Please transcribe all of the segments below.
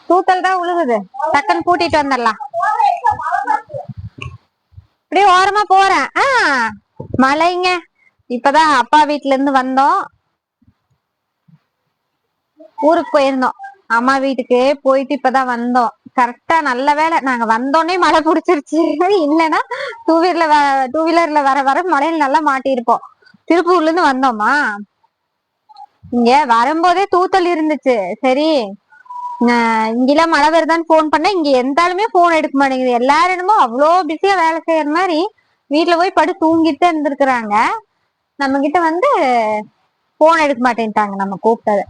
தூத்தல் தான் உழுகுது, டக்குன்னு கூட்டிட்டு வந்துடலாம். அப்படியே ஓரமா போறேன். மழைங்க. இப்பதான் அப்பா வீட்டுல இருந்து வந்தோம். ஊருக்கு போயிருந்தோம், அம்மா வீட்டுக்கு போயிட்டு இப்பதான் வந்தோம். கரெக்டா நல்ல வேலை நாங்க வந்தோடனே மழை புடிச்சிருச்சு. இல்லைன்னா டூ வீலர்ல வர வர மழையில நல்லா மாட்டிருப்போம். திருப்பூர்ல இருந்து வந்தோமா, இங்க வரும்போதே தூத்தல் இருந்துச்சு. சரி இங்கெல்லாம் மழை வருதான்னு போன் பண்ண, இங்க எந்த ஆளுமே போன் எடுக்க மாட்டேங்குது. எல்லாரும் என்னமோ அவ்வளோ பிஸியா வேலை செய்யற மாதிரி வீட்டுல போய் படு தூங்கிட்டு இருந்திருக்கிறாங்க. நம்ம கிட்ட வந்து போன் எடுக்க மாட்டேன்ட்டாங்க நம்ம கூப்பிட்டது.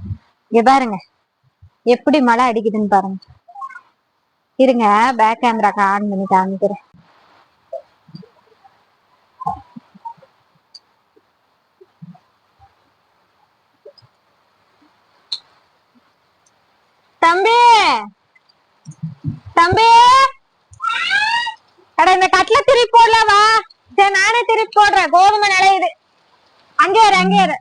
இங்க பாருங்க எப்படி மழை அடிக்குதுன்னு பாருங்க. இருங்க பேக் கேமராக்கு ஆன் பண்ணி காமிக்கிறேன். தம்பி தம்பி, அட இந்த கட்ல திருப்பி போடலாமா? சரி நானே திருப்பி போடுறேன். கோதுமை நிலையுது. அங்கே இரு.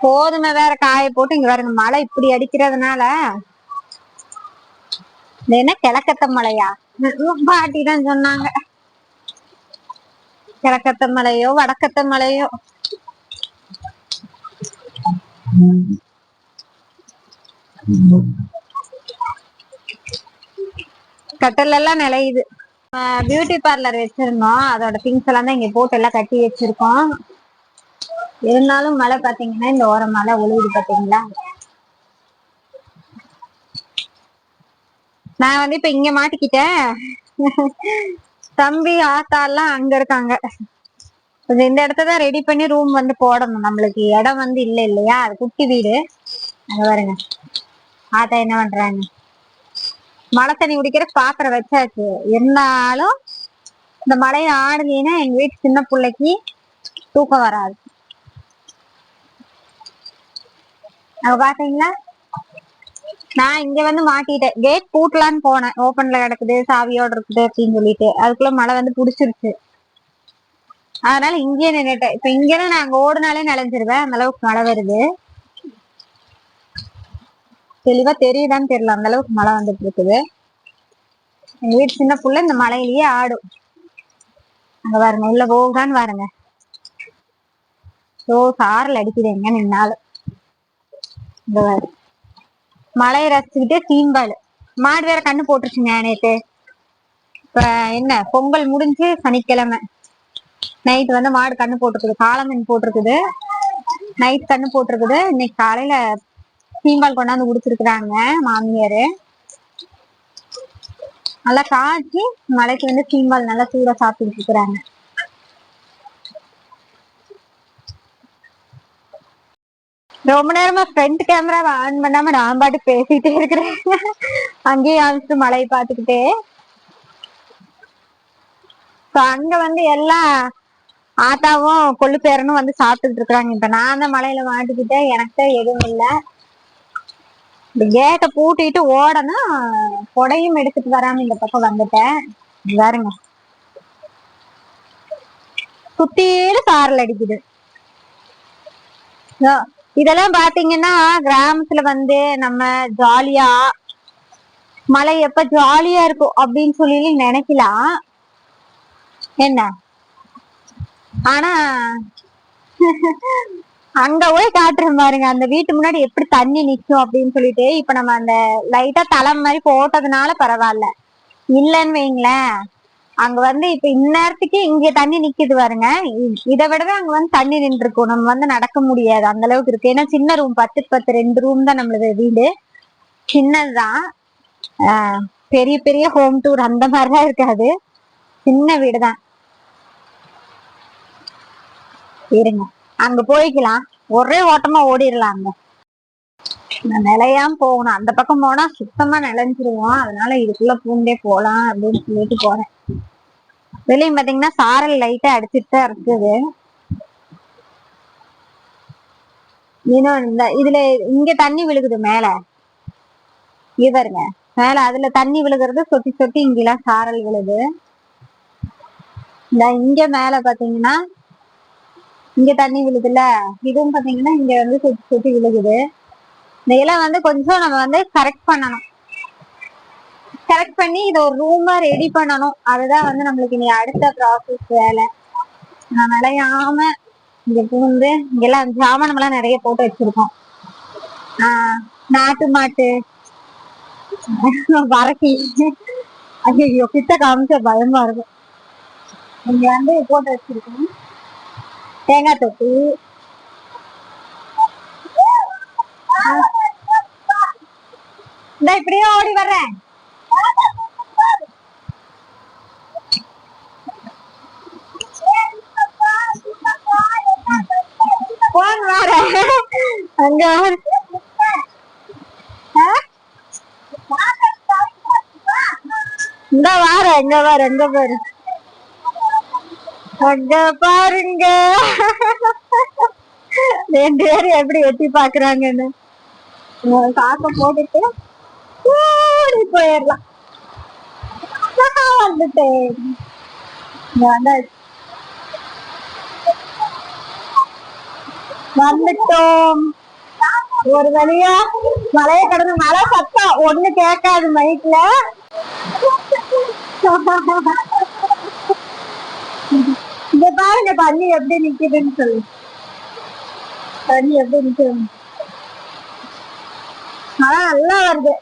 கோதுமை வேற காய போட்டு இங்க பாருங்க மழை இப்படி அடிக்கிறதுனால. என்ன கிழக்கத்த மலையா? பாட்டி தான் சொன்னாங்க. கிழக்கத்த மலையோ வடக்கத்த மலையோ. கட்டல் எல்லாம் நிலையுது. பியூட்டி பார்லர் வச்சிருந்தோம், அதோட திங்ஸ் எல்லாம் தான் இங்க போட்டு எல்லாம் கட்டி வச்சிருக்கோம். இருந்தாலும் மழை பாத்தீங்கன்னா இந்த ஓரம் மழை ஒழுகுது பாத்தீங்களா. நான் வந்து இப்ப இங்க மாட்டிக்கிட்டேன். தம்பி ஆத்தா எல்லாம் அங்க இருக்காங்க. இந்த இடத்தான் ரெடி பண்ணி ரூம் வந்து போடணும். நம்மளுக்கு இடம் வந்து இல்ல இல்லையா, அது குட்டி வீடு. அங்க பாருங்க ஆத்தா என்ன பண்றாங்க. மழை தண்ணி குடிக்கிற பாத்திரம் வச்சாச்சு. இருந்தாலும் இந்த மழையை ஆடுனீங்கன்னா எங்க வீட்டு சின்ன பிள்ளைக்கு தூக்கம் வராது. அவ பாத்தீங்களா, நான் இங்க வந்து மாட்டிட்டேன். கேட் பூட்டலான்னு போனேன், ஓப்பன்ல கிடக்குது சாவியோட இருக்குது அப்படின்னு சொல்லிட்டு. அதுக்குள்ள மழை வந்து புடிச்சிருச்சு. அதனால இங்கேயே நின்னுட்டேன். இப்ப இங்கேயும் நாங்க ஓடுனாலே நினைஞ்சிருவேன், அந்த அளவுக்கு மழை வருது. தெளிவா தெரியுதான்னு தெரியல, அந்த அளவுக்கு மழை வந்துட்டு இருக்குது. எங்க வீட்டு சின்ன புள்ள இந்த மழையிலேயே ஆடும். அங்க பாருங்க உள்ள போகான்னு பாருங்க. சாரல் அடிக்குது எங்க நின்னாலும். இந்த மழையை ரசிச்சுக்கிட்டே சீம்பால். மாடு வேற கண்ணு போட்டுருச்சுங்க நேத்து. இப்ப என்ன பொங்கல் முடிஞ்சு சனிக்கிழமை நைட் வந்து மாடு கண்ணு போட்டிருக்குது. காளமீன் போட்டிருக்குது, நைட் கண்ணு போட்டிருக்குது. இன்னைக்கு காலையில சீம்பால் கொண்டாந்து குடிச்சிருக்கிறாங்க மாமியாரு. நல்லா காய்ச்சி மழைக்கு வந்து சீம்பால் நல்லா சூடா சாப்பிட்டு இருக்கிறாங்க. ரொம்ப நேரமா ஃப்ரண்ட் கேமராவை ஆன் பண்ணாம நான் பாட்டு பேசிட்டே இருக்கிறேன். அங்கேயும் ஆரம்பிச்சு மழையை பார்த்துக்கிட்டே. அங்க வந்து எல்லாம் ஆத்தாவும் கொள்ளு பேரனும் வந்து சாப்பிட்டுட்டு இருக்கிறாங்க. இப்ப நான் தான் மழையில மாட்டிக்கிட்டேன், எனக்கு எதுவும் இல்லை. இந்த கேட்டை பூட்டிட்டு ஓடணும், கொடையும் எடுத்துட்டு வராம இந்த பக்கம் வந்துட்டேன். பாருங்க சுத்தியில சாரல் அடிக்குது. இதெல்லாம் பாத்தீங்கன்னா கிராமத்துல வந்து நம்ம ஜாலியா மழை எப்ப ஜாலியா இருக்கும் அப்படின்னு சொல்லி நினைக்கலாம் என்ன. ஆனா அங்க போய் காட்டுறேன் பாருங்க, அந்த வீட்டு முன்னாடி எப்படி தண்ணி நிக்கும் அப்படின்னு சொல்லிட்டு. இப்ப நம்ம அந்த லைட்டா தளம் மாதிரி போட்டதுனால பரவாயில்ல. இல்லன்னு வைங்களேன், அங்க வந்து இப்ப இந்நேரத்துக்கு இங்க தண்ணி நிக்குது பாருங்க. இதை விடவே அங்க வந்து தண்ணி நின்று இருக்கும். நம்ம வந்து நடக்க முடியாது, அந்த அளவுக்கு இருக்கு. ஏன்னா சின்ன ரூம், 10 2 ரூம் தான் நம்மளது வீடு, சின்னதுதான். பெரிய பெரிய ஹோம் டூர் அந்த மாதிரிதான் இருக்காது, சின்ன வீடுதான். இருங்க அங்க போய்க்கலாம், ஒரே ஓட்டமா ஓடிடலாம். அங்க நிலையாம போகணும், அந்த பக்கம் போனா சுத்தமா நிலைஞ்சிருவோம். அதனால இதுக்குள்ள பூண்டே போலாம் அப்படின்னு சொல்லிட்டு போறேன். வெளியும் பாத்தீங்கன்னா சாரல் லைட்டா அடிச்சுட்டு தான் இருக்குது. இன்னும் இந்த இதுல இங்க தண்ணி விழுகுது மேல, இவருங்க மேல அதுல தண்ணி விழுகிறது சொட்டி சொட்டி இங்கெல்லாம் சாரல் விழுது. இந்த இங்க மேல பாத்தீங்கன்னா இங்க தண்ணி விழுதுல, இதுவும் பாத்தீங்கன்னா இங்க வந்து சொட்டி சொட்டி விழுகுது. இந்த இலை வந்து கொஞ்சம் நம்ம வந்து கரெக்ட் பண்ணணும். கரெக்ட் பண்ணி இதை ஒரு ரூமா ரெடி பண்ணணும். அதுதான் வந்து நம்மளுக்கு இனி அடுத்த ப்ராசஸ் வேலை. நான் விளையாம இங்க பூந்து இங்கெல்லாம் ஜாமான் எல்லாம் நிறைய போட்டு வச்சிருக்கோம். நாட்டு மாட்டு வரக்கி. ஐயோ கிட்ட காமிச்ச பயமா இருக்கும். இங்க வந்து போட்டு வச்சிருக்கோம் தேங்காய் தொட்டி. இந்த இப்படியே ஓடி வர்றேன். போன் வர அங்க இந்த வார எங்க பாரு எங்க பாரு அங்க பாருங்க. ரெண்டு பேரும் எப்படி எட்டி பாக்குறாங்கன்னு காக்க போட்டுட்டு ஓடி போயிடலாம். வந்துட்டேன். வந்துட்டோம் ஒரு வழியா. மழைய கடந்து மழை சத்தம் ஒண்ணு கேட்காது மைக்ல. இங்க பாருங்க தண்ணி எப்படி நிக்குதுன்னு சொல்லு. தண்ணி எப்படி நிக்குது. மழை நல்லா வருது.